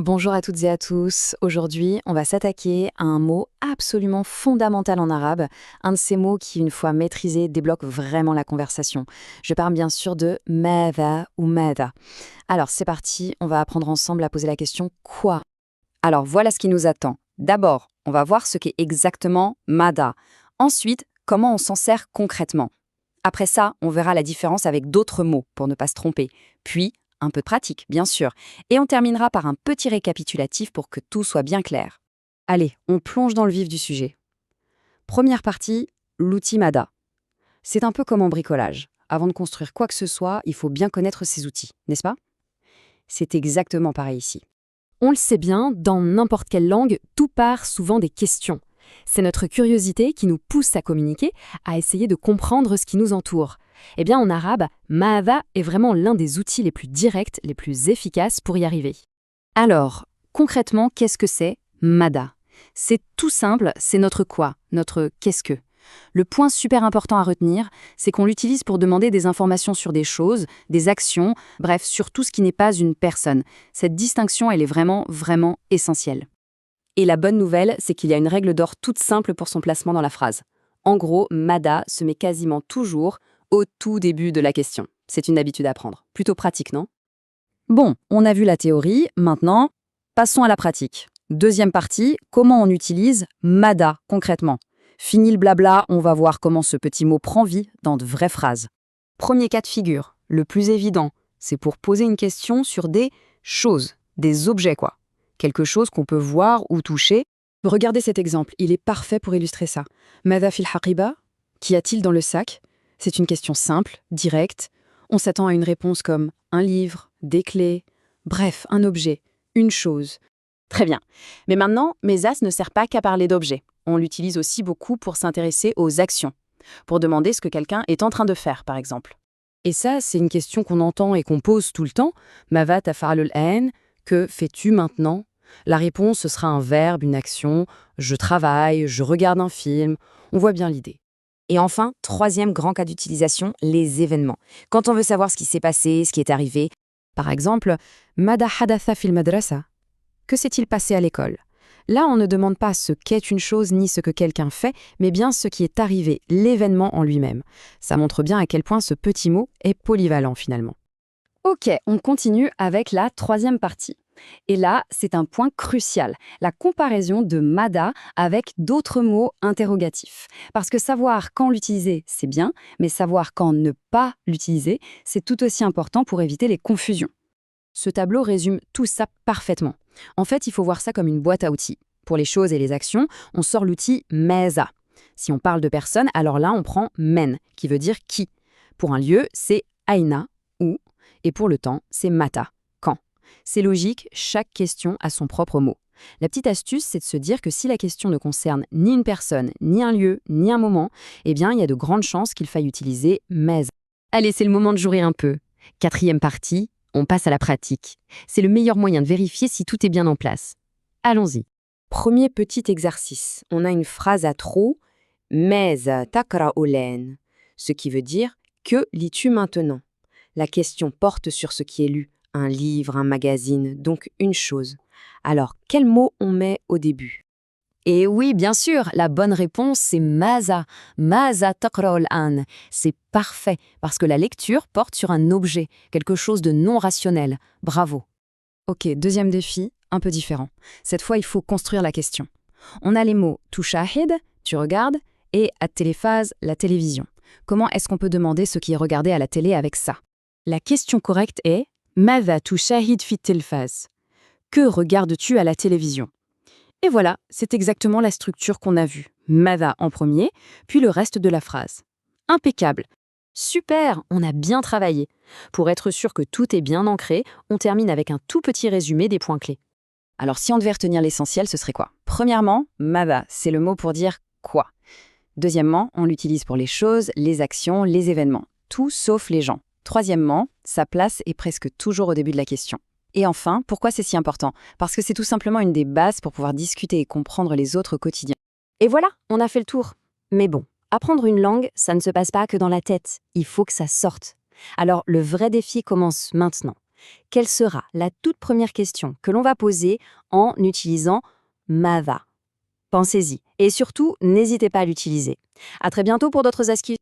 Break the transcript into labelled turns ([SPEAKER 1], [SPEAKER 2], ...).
[SPEAKER 1] Bonjour à toutes et à tous. Aujourd'hui, on va s'attaquer à un mot absolument fondamental en arabe, un de ces mots qui, une fois maîtrisé, débloque vraiment la conversation. Je parle bien sûr de madha ou madha. Alors, c'est parti, on va apprendre ensemble à poser la question quoi. Alors, voilà ce qui nous attend. D'abord, on va voir ce qu'est exactement madha. Ensuite, comment on s'en sert concrètement. Après ça, on verra la différence avec d'autres mots pour ne pas se tromper. Puis, un peu de pratique, bien sûr. Et on terminera par un petit récapitulatif pour que tout soit bien clair. Allez, on plonge dans le vif du sujet. Première partie, l'outil MADA. C'est un peu comme en bricolage. Avant de construire quoi que ce soit, il faut bien connaître ses outils, n'est-ce pas? C'est exactement pareil ici.
[SPEAKER 2] On le sait bien, dans n'importe quelle langue, tout part souvent des questions. C'est notre curiosité qui nous pousse à communiquer, à essayer de comprendre ce qui nous entoure. Eh bien, en arabe, ma'adha est vraiment l'un des outils les plus directs, les plus efficaces pour y arriver.
[SPEAKER 1] Alors, concrètement, qu'est-ce que c'est MADA? C'est tout simple, c'est notre quoi, notre qu'est-ce que. Le point super important à retenir, c'est qu'on l'utilise pour demander des informations sur des choses, des actions, bref, sur tout ce qui n'est pas une personne. Cette distinction, elle est vraiment, vraiment essentielle. Et la bonne nouvelle, c'est qu'il y a une règle d'or toute simple pour son placement dans la phrase. En gros, MADA se met quasiment toujours au tout début de la question. C'est une habitude à prendre. Plutôt pratique, non? Bon, on a vu la théorie, maintenant, passons à la pratique. Deuxième partie, comment on utilise MADA concrètement. Fini le blabla, on va voir comment ce petit mot prend vie dans de vraies phrases. Premier cas de figure, le plus évident, c'est pour poser une question sur des choses, des objets quoi. Quelque chose qu'on peut voir ou toucher. Regardez cet exemple, il est parfait pour illustrer ça. Madha fil haqiba? Qu'y a-t-il dans le sac? C'est une question simple, directe. On s'attend à une réponse comme un livre, des clés, bref, un objet, une chose. Très bien. Mais maintenant, Mesas ne sert pas qu'à parler d'objets. On l'utilise aussi beaucoup pour s'intéresser aux actions, pour demander ce que quelqu'un est en train de faire, par exemple. Et ça, c'est une question qu'on entend et qu'on pose tout le temps. Mava tafa'alul an, que fais-tu maintenant? La réponse, ce sera un verbe, une action. Je travaille, je regarde un film. On voit bien l'idée. Et enfin, troisième grand cas d'utilisation, les événements. Quand on veut savoir ce qui s'est passé, ce qui est arrivé. Par exemple, Mada hadatha fil madrasa. Que s'est-il passé à l'école? Là, on ne demande pas ce qu'est une chose ni ce que quelqu'un fait, mais bien ce qui est arrivé, l'événement en lui-même. Ça montre bien à quel point ce petit mot est polyvalent finalement. Ok, on continue avec la troisième partie. Et là, c'est un point crucial, la comparaison de MADA avec d'autres mots interrogatifs. Parce que savoir quand l'utiliser, c'est bien, mais savoir quand ne pas l'utiliser, c'est tout aussi important pour éviter les confusions. Ce tableau résume tout ça parfaitement. En fait, il faut voir ça comme une boîte à outils. Pour les choses et les actions, on sort l'outil MESA. Si on parle de personne, alors là, on prend men, qui veut dire qui. Pour un lieu, c'est aina, où. Et pour le temps, c'est mata, quand. C'est logique, chaque question a son propre mot. La petite astuce, c'est de se dire que si la question ne concerne ni une personne, ni un lieu, ni un moment, eh bien, il y a de grandes chances qu'il faille utiliser MESA. Allez, c'est le moment de jouer un peu. Quatrième partie, on passe à la pratique. C'est le meilleur moyen de vérifier si tout est bien en place. Allons-y. Premier petit exercice. On a une phrase à trop, ماذا تقرأ الآن, ce qui veut dire que lis-tu maintenant? La question porte sur ce qui est lu, un livre, un magazine, donc une chose. Alors, quel mot on met au début? Et oui, bien sûr, la bonne réponse c'est maza. Maza taqra al-an. C'est parfait, parce que la lecture porte sur un objet, quelque chose de non rationnel. Bravo. Ok, deuxième défi, un peu différent. Cette fois, il faut construire la question. On a les mots tushahid, tu regardes, et at-téléphase, la télévision. Comment est-ce qu'on peut demander ce qui est regardé à la télé avec ça? La question correcte est Madha tushahid fit telfaz. Que regardes-tu à la télévision? Et voilà, c'est exactement la structure qu'on a vue. Madha en premier, puis le reste de la phrase. Impeccable. Super, on a bien travaillé. Pour être sûr que tout est bien ancré, on termine avec un tout petit résumé des points clés. Alors si on devait retenir l'essentiel, ce serait quoi? Premièrement, Madha, c'est le mot pour dire quoi. Deuxièmement, on l'utilise pour les choses, les actions, les événements. Tout sauf les gens. Troisièmement, sa place est presque toujours au début de la question. Et enfin, pourquoi c'est si important? Parce que c'est tout simplement une des bases pour pouvoir discuter et comprendre les autres au quotidien. Et voilà, on a fait le tour. Mais bon, apprendre une langue, ça ne se passe pas que dans la tête. Il faut que ça sorte. Alors, le vrai défi commence maintenant. Quelle sera la toute première question que l'on va poser en utilisant Mada? Pensez-y. Et surtout, n'hésitez pas à l'utiliser. À très bientôt pour d'autres astuces.